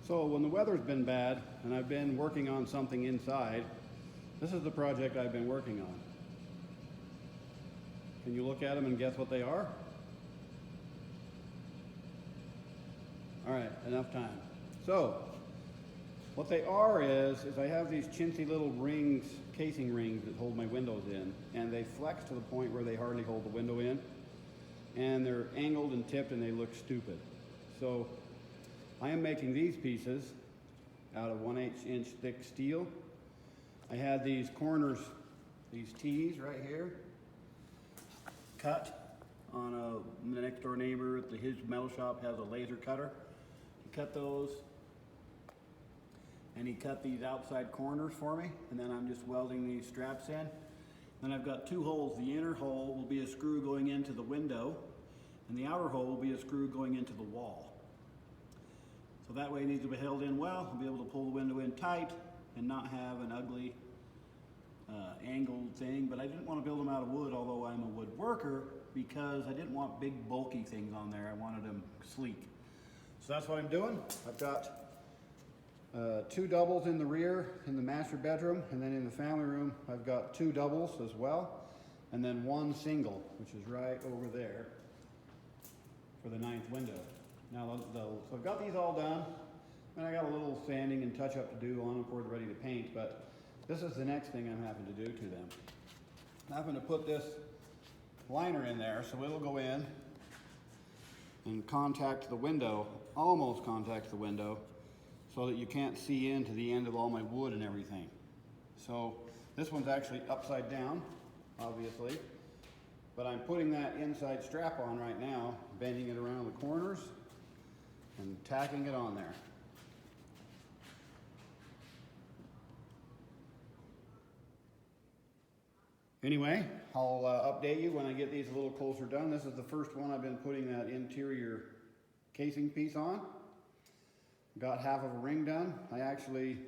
So when the weather's been bad and I've been working on something inside, this is the project I've been working on. Can you look at them and guess what they are? All right, enough time. So what they are is I have these chintzy little rings, casing rings that hold my windows in, and they flex to the point where they hardly hold the window in, and they're angled and tipped and they look stupid. So I am making these pieces out of 1/8 inch thick steel. I had these corners, these T's right here, cut on the next door neighbor. His metal shop has a laser cutter. He cut those, and he cut these outside corners for me, and then I'm just welding these straps in. Then I've got two holes. The inner hole will be a screw going into the window, and the outer hole will be a screw going into the wall. So that way it needs to be held in well. I'll be able to pull the window in tight and not have an ugly angled thing. But I didn't want to build them out of wood, although I'm a woodworker, because I didn't want big bulky things on there. I wanted them sleek. So that's what I'm doing. I've got two doubles in the rear in the master bedroom, and then in the family room I've got two doubles as well, and then one single, which is right over there for the 9th window. Now, so I've got these all done, and I got a little sanding and touch up to do on them before they're ready to paint, but this is the next thing I'm having to do to them. I'm having to put this liner in there, so it'll go in and contact the window, almost contact the window, so that you can't see into the end of all my wood and everything. So this one's actually upside down, obviously, but I'm putting that inside strap on right now, bending it around the corners and tacking it on there. Anyway, I'll update you when I get these a little closer done. This is the first one I've been putting that interior casing piece on. Got half of a ring done. I actually,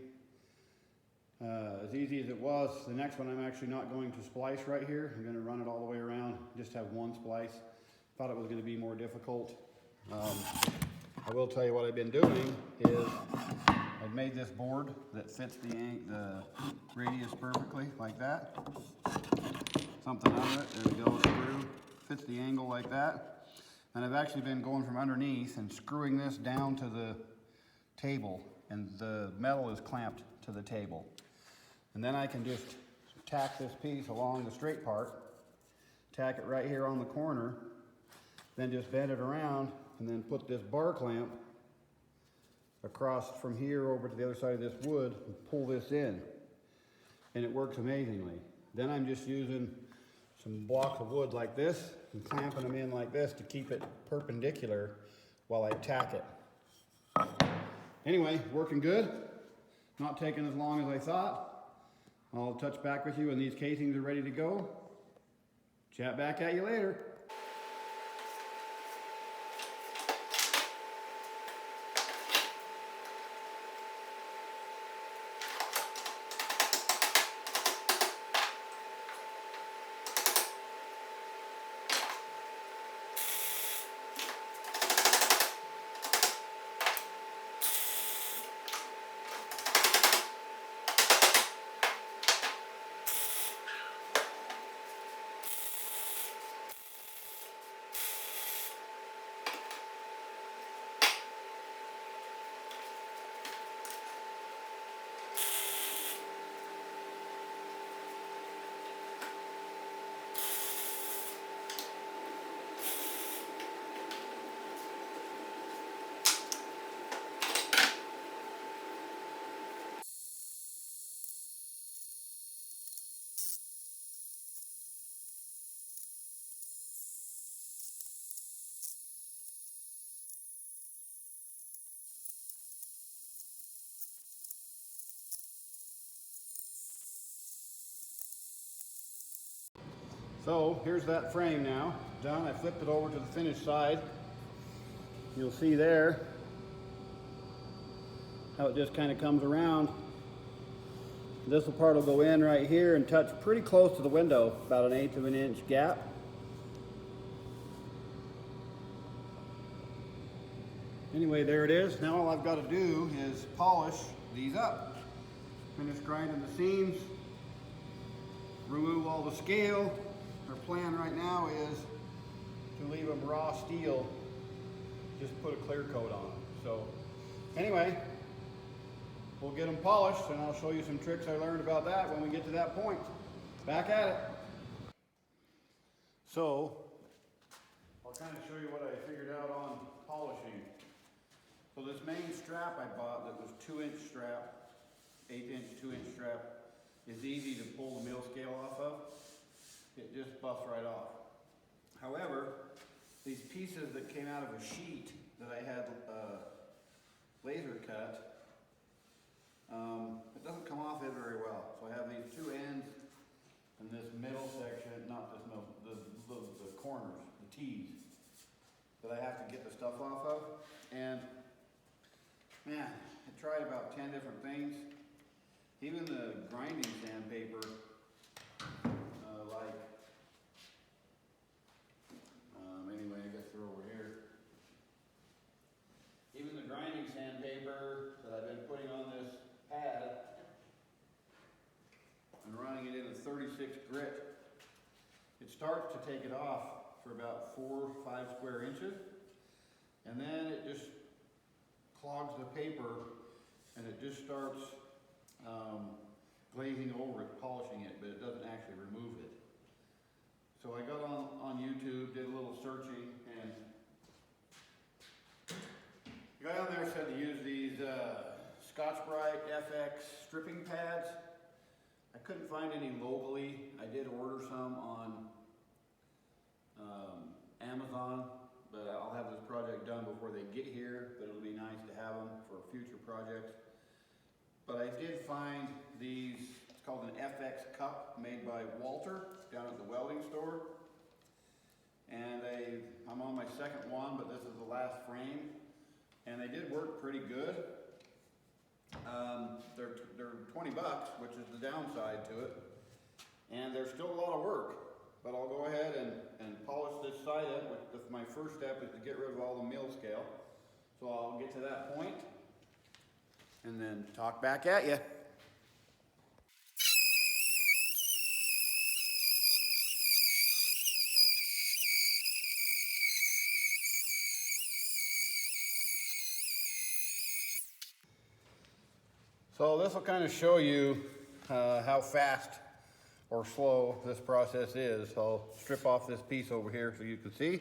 as easy as it was, the next one I'm actually not going to splice right here. I'm going to run it all the way around, just have one splice. Thought it was going to be more difficult. I will tell you what I've been doing is I've made this board that fits the radius perfectly, like that. Something under it, there we go, screw, fits the angle like that. And I've actually been going from underneath and screwing this down to the table, and the metal is clamped to the table. And then I can just tack this piece along the straight part, tack it right here on the corner, then just bend it around, and then put this bar clamp across from here over to the other side of this wood and pull this in. And it works amazingly. Then I'm just using some blocks of wood like this and clamping them in like this to keep it perpendicular while I tack it. Anyway, working good. Not taking as long as I thought. I'll touch back with you when these casings are ready to go. Chat back at you later. So here's that frame now, done. I flipped it over to the finished side. You'll see there how it just kind of comes around. This part will go in right here and touch pretty close to the window, about 1/8 of an inch gap. Anyway, there it is. Now all I've got to do is polish these up. Finish grinding the seams, remove all the scale. Our plan right now is to leave them raw steel, just put a clear coat on them. So anyway, we'll get them polished and I'll show you some tricks I learned about that when we get to that point. Back at it. So I'll kind of show you what I figured out on polishing. So this main strap I bought that was 2-inch strap, 8-inch, 2-inch strap, is easy to pull the mill scale off of. It just buffs right off. However, these pieces that came out of a sheet that I had laser cut, it doesn't come off it very well. So I have these two ends and this middle section, not this middle, the corners, the T's, that I have to get the stuff off of. And man, I tried about 10 different things. Even the grinding sandpaper, anyway, I guess they're over here. Even the grinding sandpaper that I've been putting on this pad and running it in a 36 grit, it starts to take it off for about 4 or 5 square inches, and then it just clogs the paper and it just starts glazing over it, polishing it, but it doesn't actually remove it. So I got on YouTube, did a little searching, and the guy on there said to use these Scotch-Brite FX stripping pads. I couldn't find any locally. I did order some on Amazon, but I'll have this project done before they get here, but it'll be nice to have them for future projects. But I did find these, it's called an FX cup made by Walter down at the welding store. And I'm on my second one, but this is the last frame. And they did work pretty good. They're 20 bucks, which is the downside to it. And there's still a lot of work. But I'll go ahead and polish this side up. My first step is to get rid of all the mill scale. So I'll get to that point and then talk back at you. So this will kind of show you how fast or slow this process is. So I'll strip off this piece over here so you can see.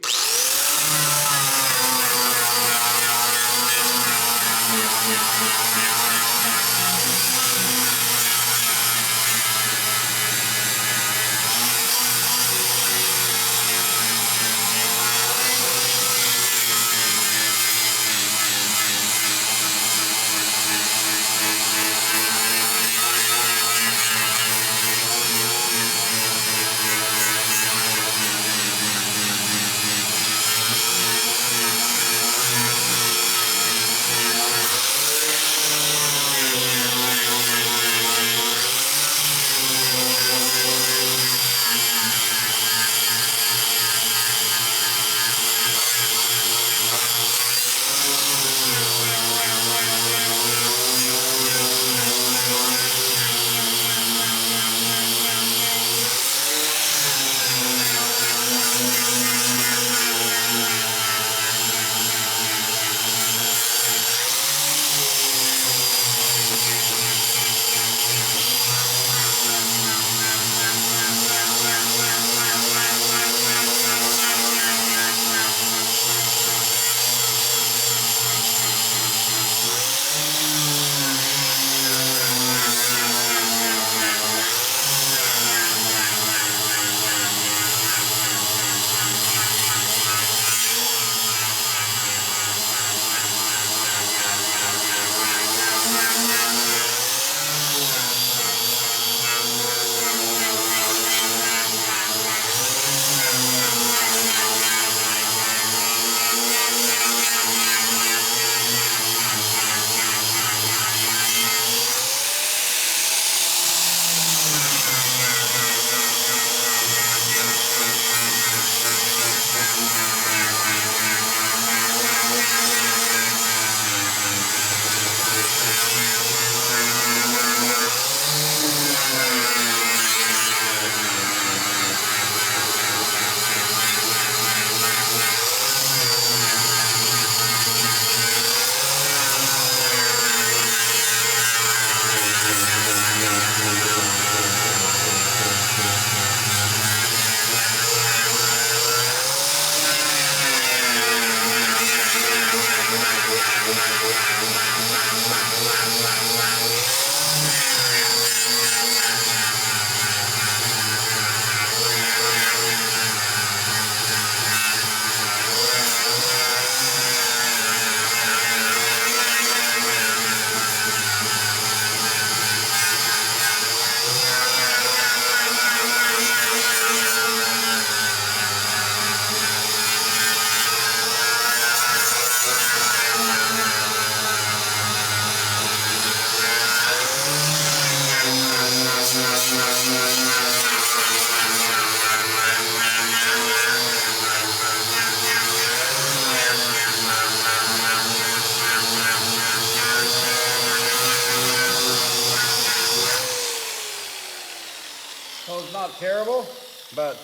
terrible, but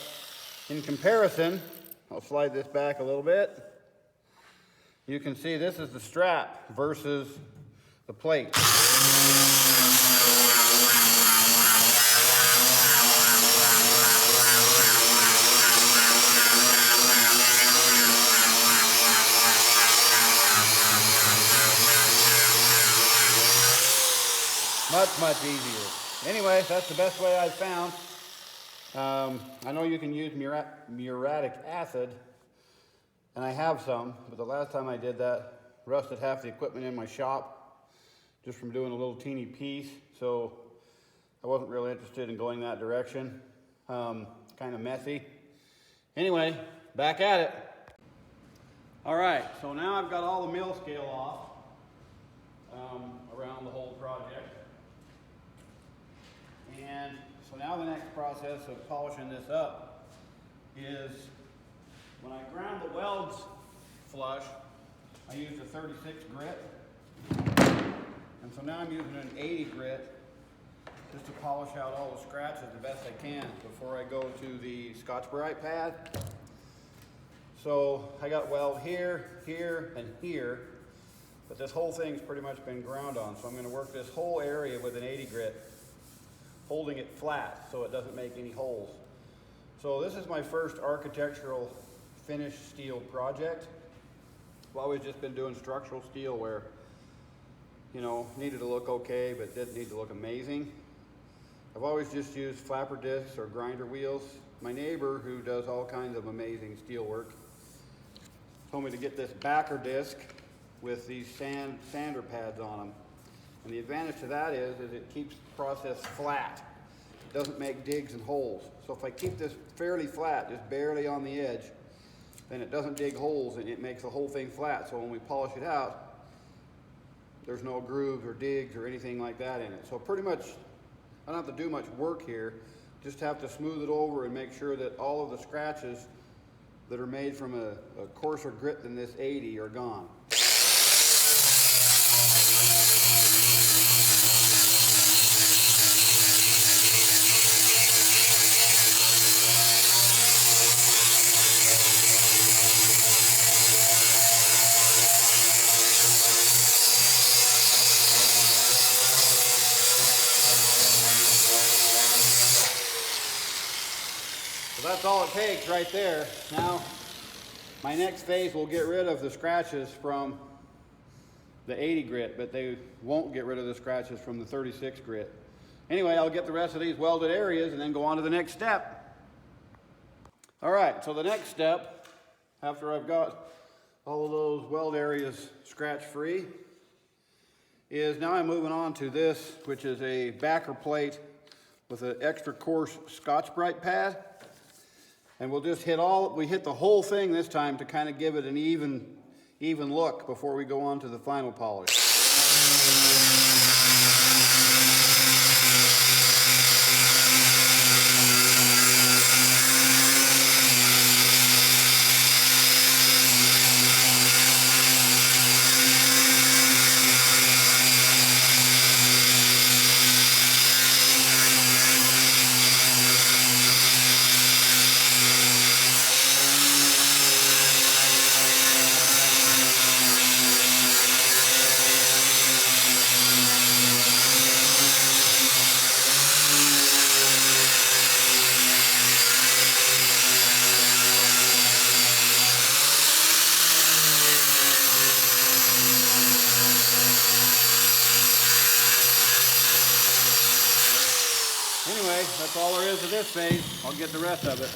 in comparison, I'll slide this back a little bit. You can see this is the strap versus the plate. Much easier. Anyway, that's the best way I've found. I know you can use muriatic acid, and I have some, but the last time I did that, rusted half the equipment in my shop just from doing a little teeny piece, so I wasn't really interested in going that direction. Kind of messy. Anyway, back at it. All right, so now I've got all the mill scale off around the whole project. And so now the next process of polishing this up is when I ground the welds flush, I used a 36 grit. And so now I'm using an 80 grit just to polish out all the scratches the best I can before I go to the Scotch-Brite pad. So I got weld here, here, and here, but this whole thing's pretty much been ground on. So I'm going to work this whole area with an 80 grit, holding it flat so it doesn't make any holes. So this is my first architectural finished steel project. I've always just been doing structural steel where, you know, needed to look okay but didn't need to look amazing. I've always just used flapper discs or grinder wheels. My neighbor, who does all kinds of amazing steel work, told me to get this backer disc with these sander pads on them. And the advantage to that is it keeps the process flat. It doesn't make digs and holes. So if I keep this fairly flat, just barely on the edge, then it doesn't dig holes and it makes the whole thing flat. So when we polish it out, there's no grooves or digs or anything like that in it. So pretty much, I don't have to do much work here. Just have to smooth it over and make sure that all of the scratches that are made from a coarser grit than this 80 are gone. So that's all it takes right there. Now, my next phase will get rid of the scratches from the 80 grit, but they won't get rid of the scratches from the 36 grit. Anyway, I'll get the rest of these welded areas and then go on to the next step. All right, so the next step, after I've got all of those weld areas scratch-free, is now I'm moving on to this, which is a backer plate with an extra coarse Scotch-Brite pad. And we'll just hit the whole thing this time to kind of give it an even look before we go on to the final polish. Anyway, that's all there is to this phase. I'll get the rest of it.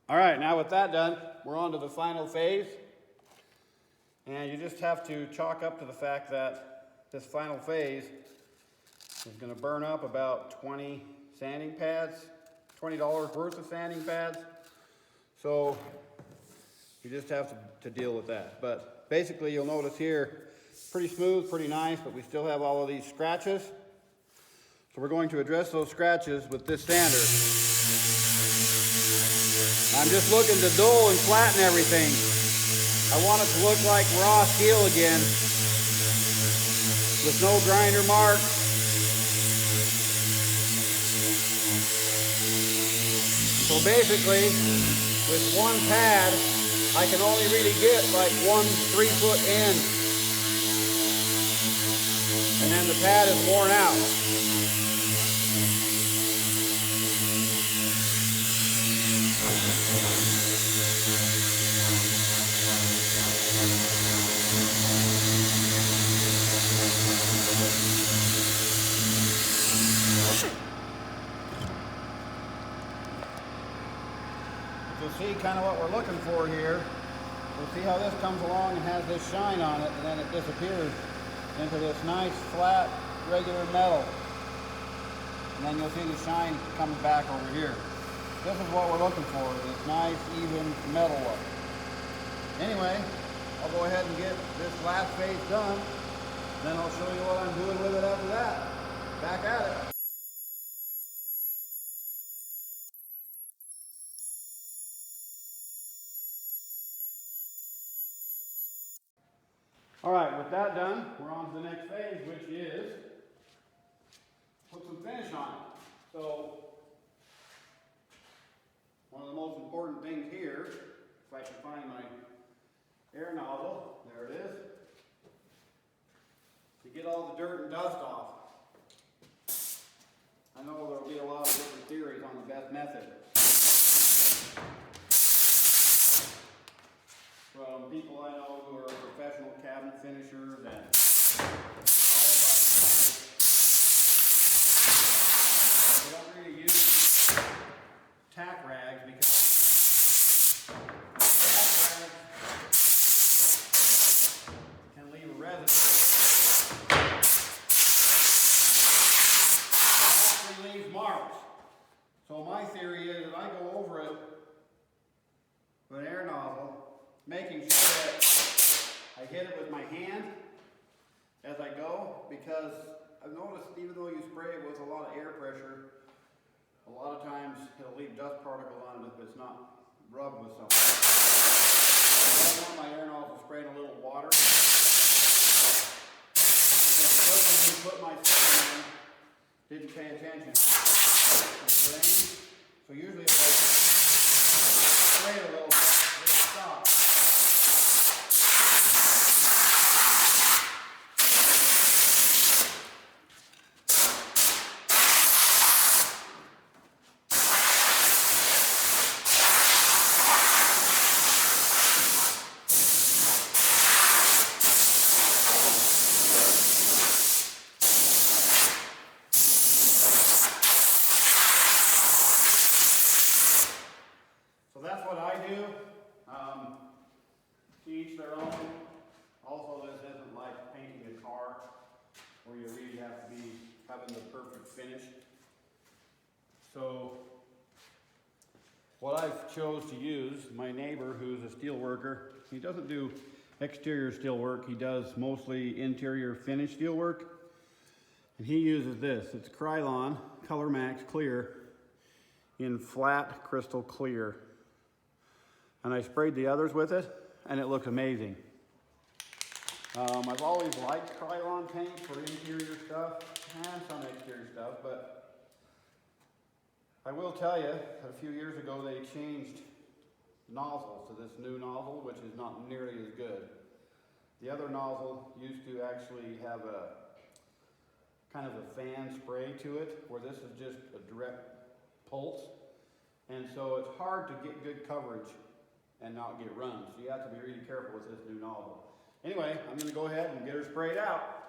All right, now with that done, we're on to the final phase. And you just have to chalk up to the fact that this final phase is going to burn up about 20 sanding pads, $20 worth of sanding pads. So you just have to deal with that. But basically you'll notice here, pretty smooth, pretty nice, but we still have all of these scratches. So we're going to address those scratches with this sander. I'm just looking to dull and flatten everything. I want it to look like raw steel again, with no grinder marks. So basically, with one pad, I can only really get like 1 3-foot end. And then the pad is worn out. You'll see kind of what we're looking for here. You'll see how this comes along and has this shine on it, and then it disappears into this nice, flat, regular metal. And then you'll see the shine comes back over here. This is what we're looking for, this nice, even metal look. Anyway, I'll go ahead and get this last face done. Then I'll show you what I'm doing with it after that. Back at it. All right, with that done, we're on to the next phase, which is put some finish on it. So, one of the most important things here, if I can find my air nozzle, there it is, to get all the dirt and dust off. I know there will be a lot of different theories on the best method. From people I know who are professional cabinet finishers and all of our guys. They don't really use tack rags because tack rags can leave a residue that actually leaves marks. So my theory is that I go over it with an air nozzle, making sure that I hit it with my hand as I go, because I've noticed even though you spray it with a lot of air pressure, a lot of times it'll leave dust particles on it if it's not rubbed with something. I don't want my air nozzle spraying a little water, because the person who put my stuff in didn't pay attention to the rain. So usually if I spray it a little bit, it'll stop. That's what I do. To each their own. Also, this isn't like painting a car where you really have to be having the perfect finish. So, what I've chose to use, my neighbor who's a steel worker, he doesn't do exterior steel work, he does mostly interior finish steel work. And he uses this. It's Krylon Color Max Clear in flat crystal clear. And I sprayed the others with it, and it looks amazing. I've always liked Krylon paint for interior stuff and some exterior stuff, but I will tell you that a few years ago they changed nozzles to this new nozzle, which is not nearly as good. The other nozzle used to actually have a kind of a fan spray to it, where this is just a direct pulse. And so it's hard to get good coverage and not get runs. So you have to be really careful with this new nozzle. Anyway, I'm going to go ahead and get her sprayed out.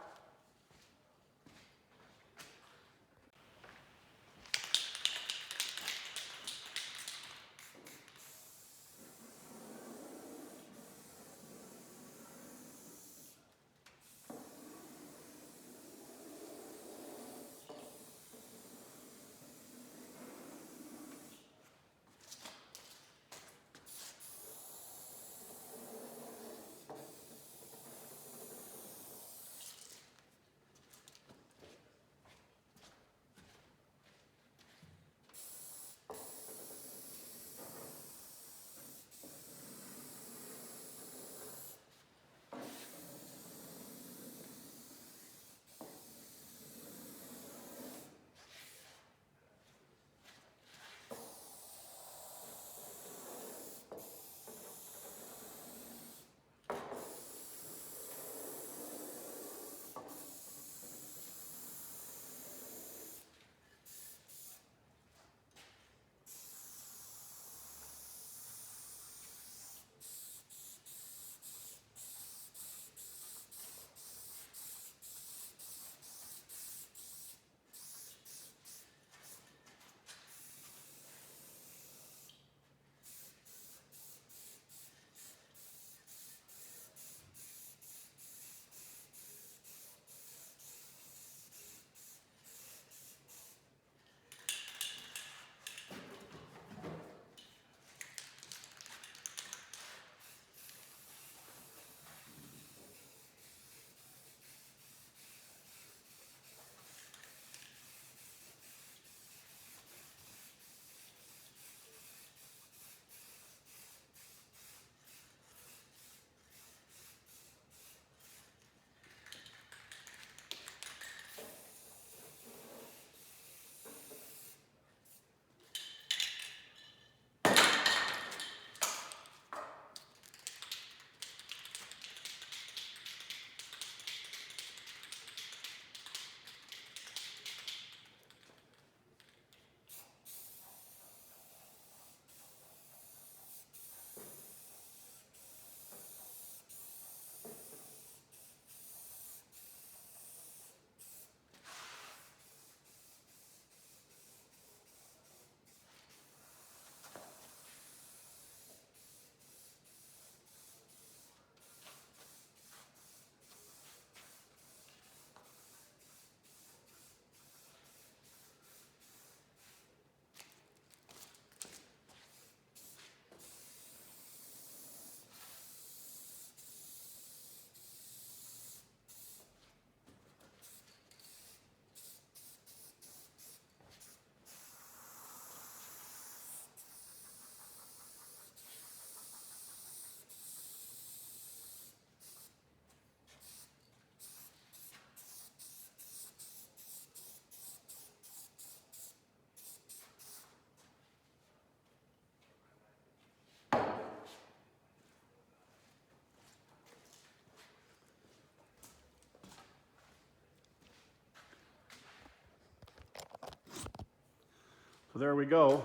So there we go.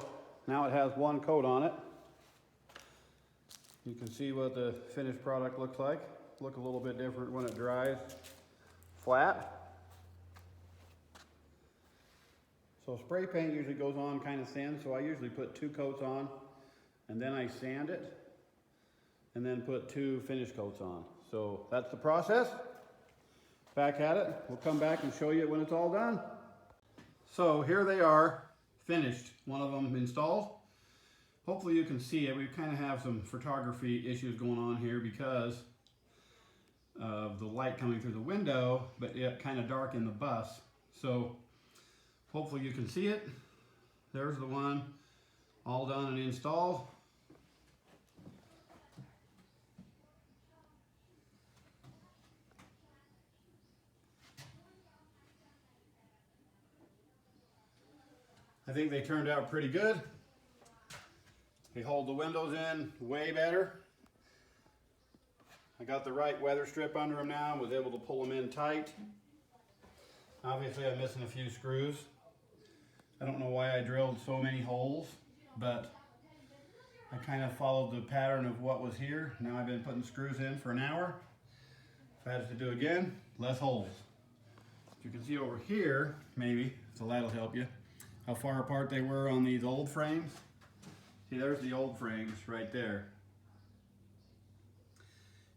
Now it has one coat on it. You can see what the finished product looks like. Look a little bit different when it dries flat. So spray paint usually goes on kind of thin, so I usually put 2 coats on, and then I sand it, and then put 2 finish coats on. So that's the process. Back at it. We'll come back and show you when it's all done. So here they are, finished. One of them installed. Hopefully you can see it. We kind of have some photography issues going on here because of the light coming through the window, but it kind of dark in the bus. So hopefully you can see it. There's the one, all done and installed. I think they turned out pretty good. They hold the windows in way better. I got the right weather strip under them now, was able to pull them in tight. Obviously I'm missing a few screws. I don't know why I drilled so many holes, but I kind of followed the pattern of what was here. Now I've been putting screws in for an hour. If I had to do again, less holes. You can see over here, maybe, so that'll help you, how far apart they were on these old frames. See, there's the old frames right there.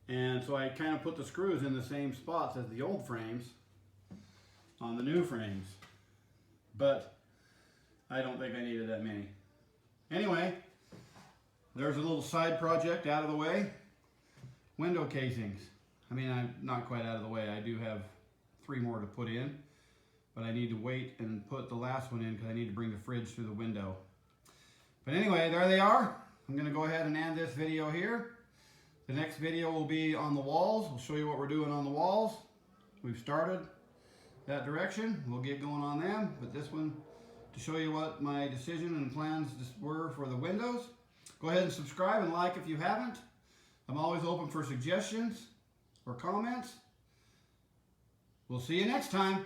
And so I kind of put the screws in the same spots as the old frames on the new frames. But I don't think I needed that many. Anyway, there's a little side project out of the way. Window casings. I mean, I'm not quite out of the way. I do have 3 more to put in, but I need to wait and put the last one in because I need to bring the fridge through the window. But anyway, there they are. I'm going to go ahead and end this video here. The next video will be on the walls. We'll show you what we're doing on the walls. We've started that direction. We'll get going on them, but this one to show you what my decision and plans were for the windows. Go ahead and subscribe and like if you haven't. I'm always open for suggestions or comments. We'll see you next time.